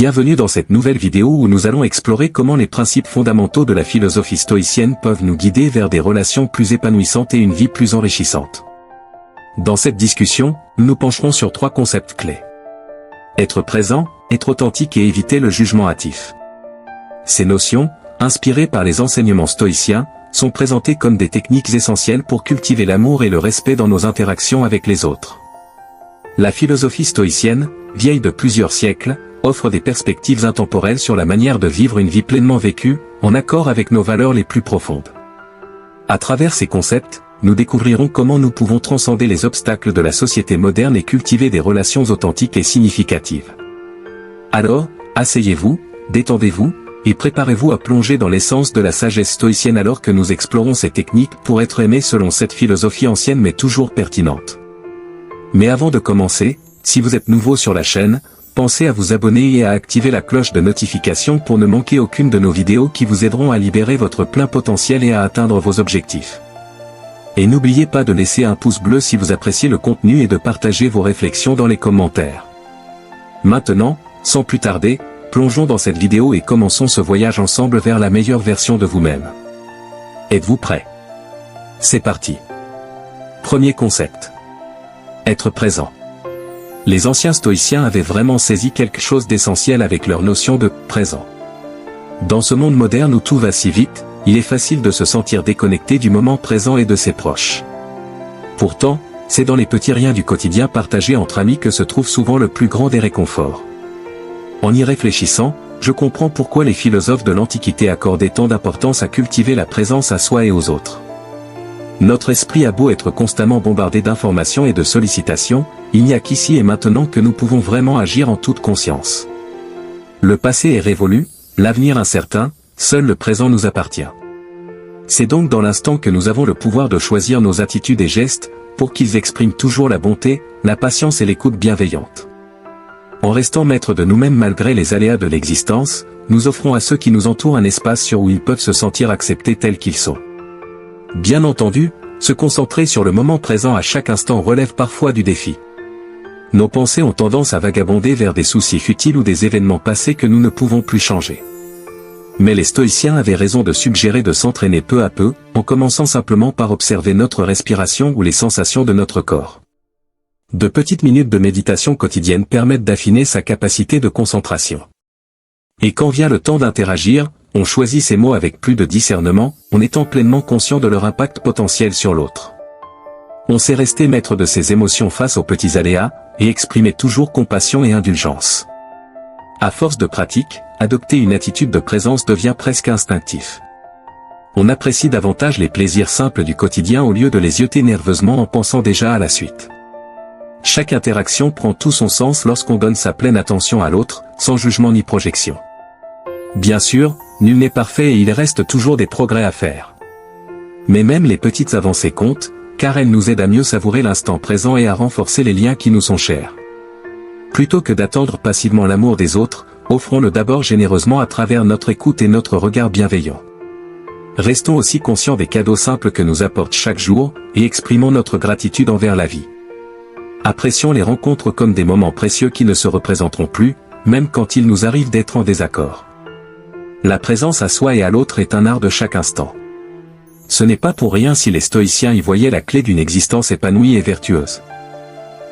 Bienvenue dans cette nouvelle vidéo où nous allons explorer comment les principes fondamentaux de la philosophie stoïcienne peuvent nous guider vers des relations plus épanouissantes et une vie plus enrichissante. Dans cette discussion, nous nous pencherons sur 3 concepts clés. Être présent, être authentique et éviter le jugement hâtif. Ces notions, inspirées par les enseignements stoïciens, sont présentées comme des techniques essentielles pour cultiver l'amour et le respect dans nos interactions avec les autres. La philosophie stoïcienne, vieille de plusieurs siècles, offre des perspectives intemporelles sur la manière de vivre une vie pleinement vécue, en accord avec nos valeurs les plus profondes. À travers ces concepts, nous découvrirons comment nous pouvons transcender les obstacles de la société moderne et cultiver des relations authentiques et significatives. Alors, asseyez-vous, détendez-vous, et préparez-vous à plonger dans l'essence de la sagesse stoïcienne alors que nous explorons ces techniques pour être aimés selon cette philosophie ancienne mais toujours pertinente. Mais avant de commencer, si vous êtes nouveau sur la chaîne, pensez à vous abonner et à activer la cloche de notification pour ne manquer aucune de nos vidéos qui vous aideront à libérer votre plein potentiel et à atteindre vos objectifs. Et n'oubliez pas de laisser un pouce bleu si vous appréciez le contenu et de partager vos réflexions dans les commentaires. Maintenant, sans plus tarder, plongeons dans cette vidéo et commençons ce voyage ensemble vers la meilleure version de vous-même. Êtes-vous prêts? C'est parti. Premier concept. Être présent. Les anciens stoïciens avaient vraiment saisi quelque chose d'essentiel avec leur notion de « présent ». Dans ce monde moderne où tout va si vite, il est facile de se sentir déconnecté du moment présent et de ses proches. Pourtant, c'est dans les petits riens du quotidien partagés entre amis que se trouve souvent le plus grand des réconforts. En y réfléchissant, je comprends pourquoi les philosophes de l'Antiquité accordaient tant d'importance à cultiver la présence à soi et aux autres. Notre esprit a beau être constamment bombardé d'informations et de sollicitations, il n'y a qu'ici et maintenant que nous pouvons vraiment agir en toute conscience. Le passé est révolu, l'avenir incertain, seul le présent nous appartient. C'est donc dans l'instant que nous avons le pouvoir de choisir nos attitudes et gestes, pour qu'ils expriment toujours la bonté, la patience et l'écoute bienveillante. En restant maîtres de nous-mêmes malgré les aléas de l'existence, nous offrons à ceux qui nous entourent un espace où ils peuvent se sentir acceptés tels qu'ils sont. Bien entendu, se concentrer sur le moment présent à chaque instant relève parfois du défi. Nos pensées ont tendance à vagabonder vers des soucis futiles ou des événements passés que nous ne pouvons plus changer. Mais les stoïciens avaient raison de suggérer de s'entraîner peu à peu, en commençant simplement par observer notre respiration ou les sensations de notre corps. De petites minutes de méditation quotidienne permettent d'affiner sa capacité de concentration. Et quand vient le temps d'interagir, on choisit ses mots avec plus de discernement, en étant pleinement conscient de leur impact potentiel sur l'autre. On sait rester maître de ses émotions face aux petits aléas, et exprimer toujours compassion et indulgence. À force de pratique, adopter une attitude de présence devient presque instinctif. On apprécie davantage les plaisirs simples du quotidien au lieu de les zioter nerveusement en pensant déjà à la suite. Chaque interaction prend tout son sens lorsqu'on donne sa pleine attention à l'autre, sans jugement ni projection. Bien sûr, nul n'est parfait et il reste toujours des progrès à faire. Mais même les petites avancées comptent, car elles nous aident à mieux savourer l'instant présent et à renforcer les liens qui nous sont chers. Plutôt que d'attendre passivement l'amour des autres, offrons-le d'abord généreusement à travers notre écoute et notre regard bienveillant. Restons aussi conscients des cadeaux simples que nous apporte chaque jour, et exprimons notre gratitude envers la vie. Apprécions les rencontres comme des moments précieux qui ne se représenteront plus, même quand il nous arrive d'être en désaccord. La présence à soi et à l'autre est un art de chaque instant. Ce n'est pas pour rien si les stoïciens y voyaient la clé d'une existence épanouie et vertueuse.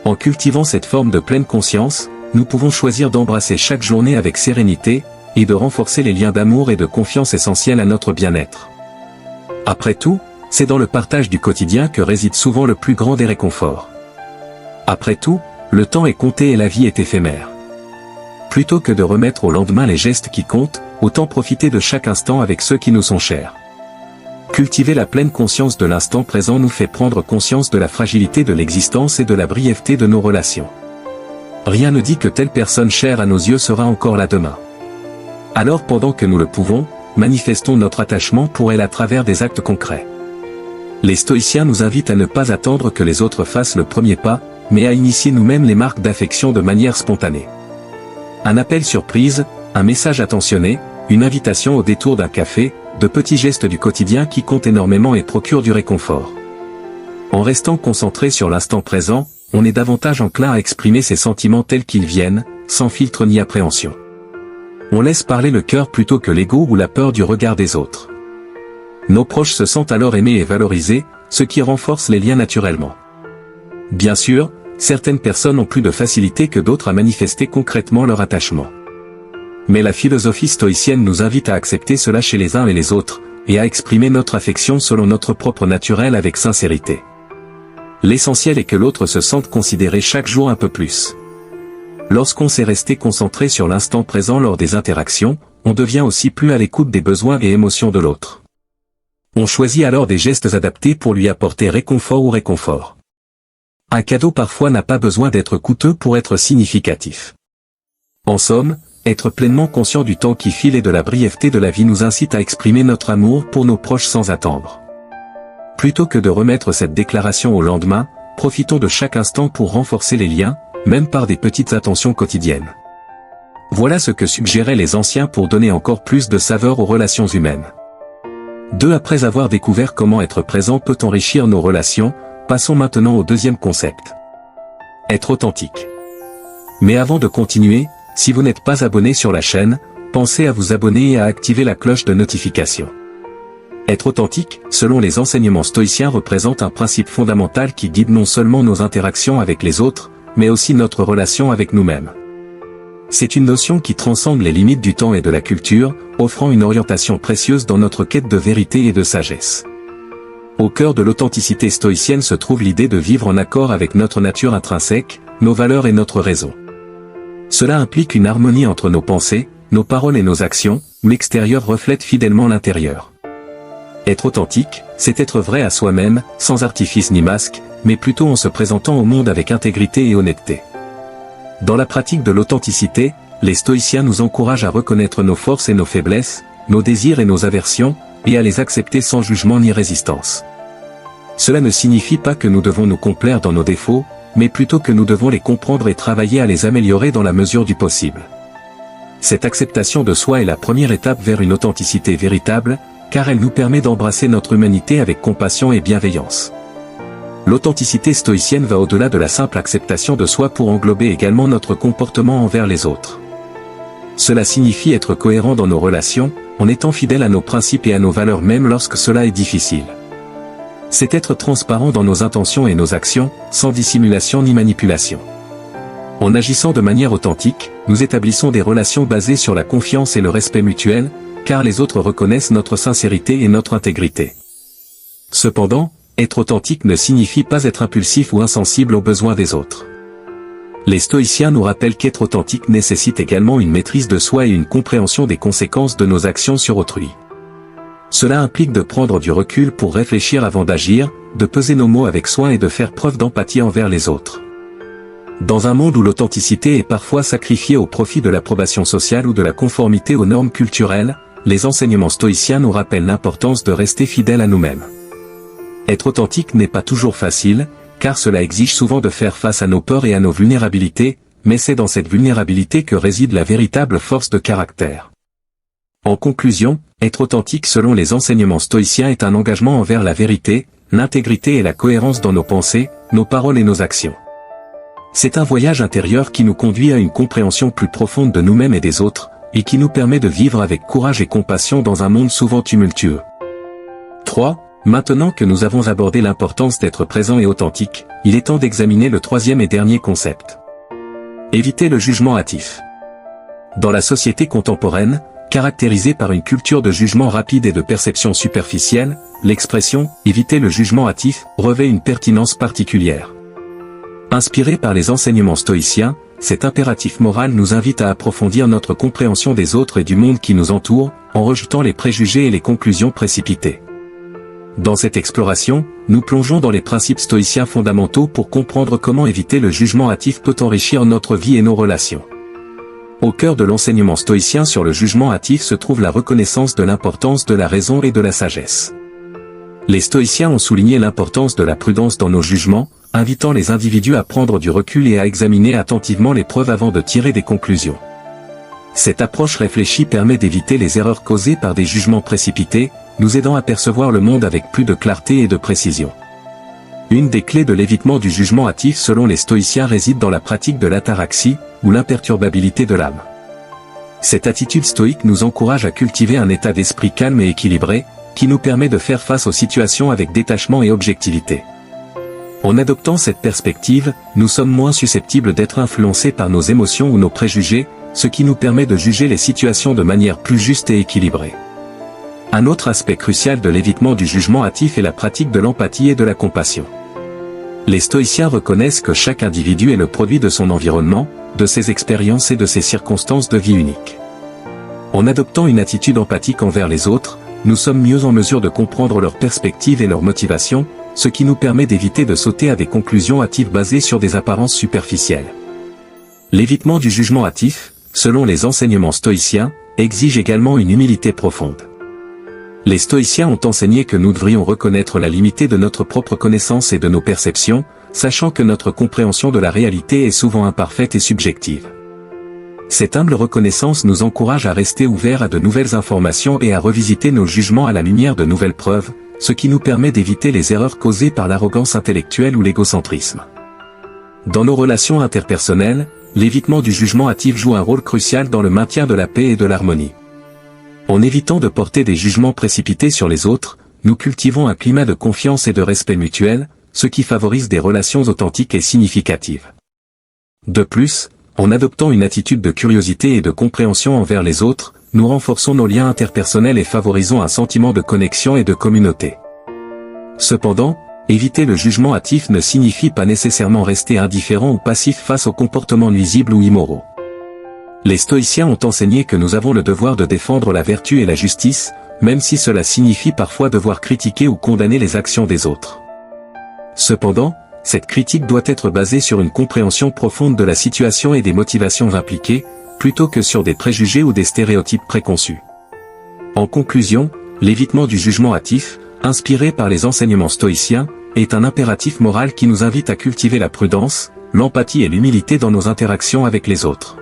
En cultivant cette forme de pleine conscience, nous pouvons choisir d'embrasser chaque journée avec sérénité, et de renforcer les liens d'amour et de confiance essentiels à notre bien-être. Après tout, c'est dans le partage du quotidien que réside souvent le plus grand des réconforts. Après tout, le temps est compté et la vie est éphémère. Plutôt que de remettre au lendemain les gestes qui comptent, autant profiter de chaque instant avec ceux qui nous sont chers. Cultiver la pleine conscience de l'instant présent nous fait prendre conscience de la fragilité de l'existence et de la brièveté de nos relations. Rien ne dit que telle personne chère à nos yeux sera encore là demain. Alors pendant que nous le pouvons, manifestons notre attachement pour elle à travers des actes concrets. Les stoïciens nous invitent à ne pas attendre que les autres fassent le premier pas, mais à initier nous-mêmes les marques d'affection de manière spontanée. Un appel surprise, un message attentionné, une invitation au détour d'un café, de petits gestes du quotidien qui comptent énormément et procurent du réconfort. En restant concentré sur l'instant présent, on est davantage enclin à exprimer ses sentiments tels qu'ils viennent, sans filtre ni appréhension. On laisse parler le cœur plutôt que l'ego ou la peur du regard des autres. Nos proches se sentent alors aimés et valorisés, ce qui renforce les liens naturellement. Bien sûr, certaines personnes ont plus de facilité que d'autres à manifester concrètement leur attachement. Mais la philosophie stoïcienne nous invite à accepter cela chez les uns et les autres, et à exprimer notre affection selon notre propre naturel avec sincérité. L'essentiel est que l'autre se sente considéré chaque jour un peu plus. Lorsqu'on sait rester concentré sur l'instant présent lors des interactions, on devient aussi plus à l'écoute des besoins et émotions de l'autre. On choisit alors des gestes adaptés pour lui apporter réconfort ou réconfort. Un cadeau parfois n'a pas besoin d'être coûteux pour être significatif. En somme, être pleinement conscient du temps qui file et de la brièveté de la vie nous incite à exprimer notre amour pour nos proches sans attendre. Plutôt que de remettre cette déclaration au lendemain, profitons de chaque instant pour renforcer les liens, même par des petites attentions quotidiennes. Voilà ce que suggéraient les anciens pour donner encore plus de saveur aux relations humaines. 2. Après avoir découvert comment être présent peut enrichir nos relations, passons maintenant au deuxième concept. Être authentique. Mais avant de continuer, si vous n'êtes pas abonné sur la chaîne, pensez à vous abonner et à activer la cloche de notification. Être authentique, selon les enseignements stoïciens, représente un principe fondamental qui guide non seulement nos interactions avec les autres, mais aussi notre relation avec nous-mêmes. C'est une notion qui transcende les limites du temps et de la culture, offrant une orientation précieuse dans notre quête de vérité et de sagesse. Au cœur de l'authenticité stoïcienne se trouve l'idée de vivre en accord avec notre nature intrinsèque, nos valeurs et notre raison. Cela implique une harmonie entre nos pensées, nos paroles et nos actions, où l'extérieur reflète fidèlement l'intérieur. Être authentique, c'est être vrai à soi-même, sans artifice ni masque, mais plutôt en se présentant au monde avec intégrité et honnêteté. Dans la pratique de l'authenticité, les stoïciens nous encouragent à reconnaître nos forces et nos faiblesses, nos désirs et nos aversions, et à les accepter sans jugement ni résistance. Cela ne signifie pas que nous devons nous complaire dans nos défauts, mais plutôt que nous devons les comprendre et travailler à les améliorer dans la mesure du possible. Cette acceptation de soi est la première étape vers une authenticité véritable, car elle nous permet d'embrasser notre humanité avec compassion et bienveillance. L'authenticité stoïcienne va au-delà de la simple acceptation de soi pour englober également notre comportement envers les autres. Cela signifie être cohérent dans nos relations, en étant fidèle à nos principes et à nos valeurs même lorsque cela est difficile. C'est être transparent dans nos intentions et nos actions, sans dissimulation ni manipulation. En agissant de manière authentique, nous établissons des relations basées sur la confiance et le respect mutuel, car les autres reconnaissent notre sincérité et notre intégrité. Cependant, être authentique ne signifie pas être impulsif ou insensible aux besoins des autres. Les stoïciens nous rappellent qu'être authentique nécessite également une maîtrise de soi et une compréhension des conséquences de nos actions sur autrui. Cela implique de prendre du recul pour réfléchir avant d'agir, de peser nos mots avec soin et de faire preuve d'empathie envers les autres. Dans un monde où l'authenticité est parfois sacrifiée au profit de l'approbation sociale ou de la conformité aux normes culturelles, les enseignements stoïciens nous rappellent l'importance de rester fidèles à nous-mêmes. Être authentique n'est pas toujours facile, car cela exige souvent de faire face à nos peurs et à nos vulnérabilités, mais c'est dans cette vulnérabilité que réside la véritable force de caractère. En conclusion, être authentique selon les enseignements stoïciens est un engagement envers la vérité, l'intégrité et la cohérence dans nos pensées, nos paroles et nos actions. C'est un voyage intérieur qui nous conduit à une compréhension plus profonde de nous-mêmes et des autres, et qui nous permet de vivre avec courage et compassion dans un monde souvent tumultueux. 3. Maintenant que nous avons abordé l'importance d'être présent et authentique, il est temps d'examiner le troisième et dernier concept. Éviter le jugement hâtif. Dans la société contemporaine, caractérisée par une culture de jugement rapide et de perception superficielle, l'expression « éviter le jugement hâtif » revêt une pertinence particulière. Inspiré par les enseignements stoïciens, cet impératif moral nous invite à approfondir notre compréhension des autres et du monde qui nous entoure, en rejetant les préjugés et les conclusions précipitées. Dans cette exploration, nous plongeons dans les principes stoïciens fondamentaux pour comprendre comment éviter le jugement hâtif peut enrichir notre vie et nos relations. Au cœur de l'enseignement stoïcien sur le jugement hâtif se trouve la reconnaissance de l'importance de la raison et de la sagesse. Les stoïciens ont souligné l'importance de la prudence dans nos jugements, invitant les individus à prendre du recul et à examiner attentivement les preuves avant de tirer des conclusions. Cette approche réfléchie permet d'éviter les erreurs causées par des jugements précipités, nous aidant à percevoir le monde avec plus de clarté et de précision. Une des clés de l'évitement du jugement hâtif selon les stoïciens réside dans la pratique de l'ataraxie, ou l'imperturbabilité de l'âme. Cette attitude stoïque nous encourage à cultiver un état d'esprit calme et équilibré, qui nous permet de faire face aux situations avec détachement et objectivité. En adoptant cette perspective, nous sommes moins susceptibles d'être influencés par nos émotions ou nos préjugés, ce qui nous permet de juger les situations de manière plus juste et équilibrée. Un autre aspect crucial de l'évitement du jugement hâtif est la pratique de l'empathie et de la compassion. Les stoïciens reconnaissent que chaque individu est le produit de son environnement, de ses expériences et de ses circonstances de vie uniques. En adoptant une attitude empathique envers les autres, nous sommes mieux en mesure de comprendre leurs perspectives et leurs motivations, ce qui nous permet d'éviter de sauter à des conclusions hâtives basées sur des apparences superficielles. L'évitement du jugement hâtif, selon les enseignements stoïciens, exige également une humilité profonde. Les stoïciens ont enseigné que nous devrions reconnaître la limite de notre propre connaissance et de nos perceptions, sachant que notre compréhension de la réalité est souvent imparfaite et subjective. Cette humble reconnaissance nous encourage à rester ouverts à de nouvelles informations et à revisiter nos jugements à la lumière de nouvelles preuves, ce qui nous permet d'éviter les erreurs causées par l'arrogance intellectuelle ou l'égocentrisme. Dans nos relations interpersonnelles, l'évitement du jugement hâtif joue un rôle crucial dans le maintien de la paix et de l'harmonie. En évitant de porter des jugements précipités sur les autres, nous cultivons un climat de confiance et de respect mutuel, ce qui favorise des relations authentiques et significatives. De plus, en adoptant une attitude de curiosité et de compréhension envers les autres, nous renforçons nos liens interpersonnels et favorisons un sentiment de connexion et de communauté. Cependant, éviter le jugement hâtif ne signifie pas nécessairement rester indifférent ou passif face aux comportements nuisibles ou immoraux. Les stoïciens ont enseigné que nous avons le devoir de défendre la vertu et la justice, même si cela signifie parfois devoir critiquer ou condamner les actions des autres. Cependant, cette critique doit être basée sur une compréhension profonde de la situation et des motivations impliquées, plutôt que sur des préjugés ou des stéréotypes préconçus. En conclusion, l'évitement du jugement hâtif, inspiré par les enseignements stoïciens, est un impératif moral qui nous invite à cultiver la prudence, l'empathie et l'humilité dans nos interactions avec les autres.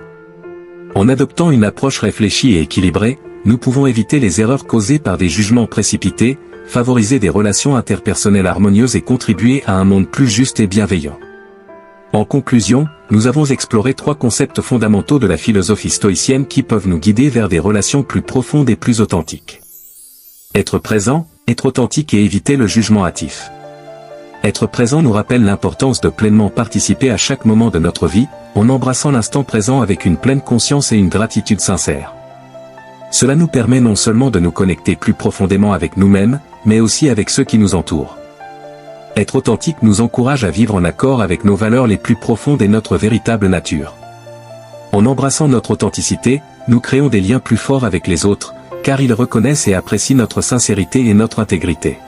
En adoptant une approche réfléchie et équilibrée, nous pouvons éviter les erreurs causées par des jugements précipités, favoriser des relations interpersonnelles harmonieuses et contribuer à un monde plus juste et bienveillant. En conclusion, nous avons exploré 3 concepts fondamentaux de la philosophie stoïcienne qui peuvent nous guider vers des relations plus profondes et plus authentiques. Être présent, être authentique et éviter le jugement hâtif. Être présent nous rappelle l'importance de pleinement participer à chaque moment de notre vie, en embrassant l'instant présent avec une pleine conscience et une gratitude sincère. Cela nous permet non seulement de nous connecter plus profondément avec nous-mêmes, mais aussi avec ceux qui nous entourent. Être authentique nous encourage à vivre en accord avec nos valeurs les plus profondes et notre véritable nature. En embrassant notre authenticité, nous créons des liens plus forts avec les autres, car ils reconnaissent et apprécient notre sincérité et notre intégrité.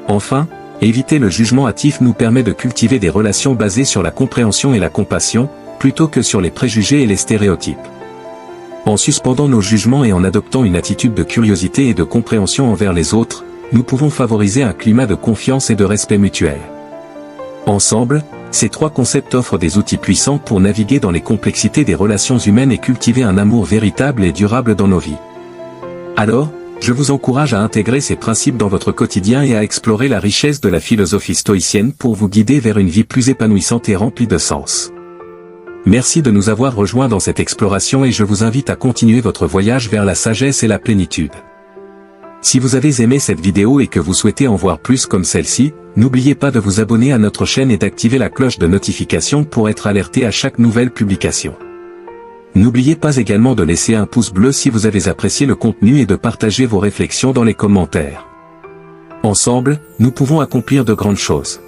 Enfin, éviter le jugement hâtif nous permet de cultiver des relations basées sur la compréhension et la compassion, plutôt que sur les préjugés et les stéréotypes. En suspendant nos jugements et en adoptant une attitude de curiosité et de compréhension envers les autres, nous pouvons favoriser un climat de confiance et de respect mutuel. Ensemble, ces 3 concepts offrent des outils puissants pour naviguer dans les complexités des relations humaines et cultiver un amour véritable et durable dans nos vies. Alors, je vous encourage à intégrer ces principes dans votre quotidien et à explorer la richesse de la philosophie stoïcienne pour vous guider vers une vie plus épanouissante et remplie de sens. Merci de nous avoir rejoints dans cette exploration et je vous invite à continuer votre voyage vers la sagesse et la plénitude. Si vous avez aimé cette vidéo et que vous souhaitez en voir plus comme celle-ci, n'oubliez pas de vous abonner à notre chaîne et d'activer la cloche de notification pour être alerté à chaque nouvelle publication. N'oubliez pas également de laisser un pouce bleu si vous avez apprécié le contenu et de partager vos réflexions dans les commentaires. Ensemble, nous pouvons accomplir de grandes choses.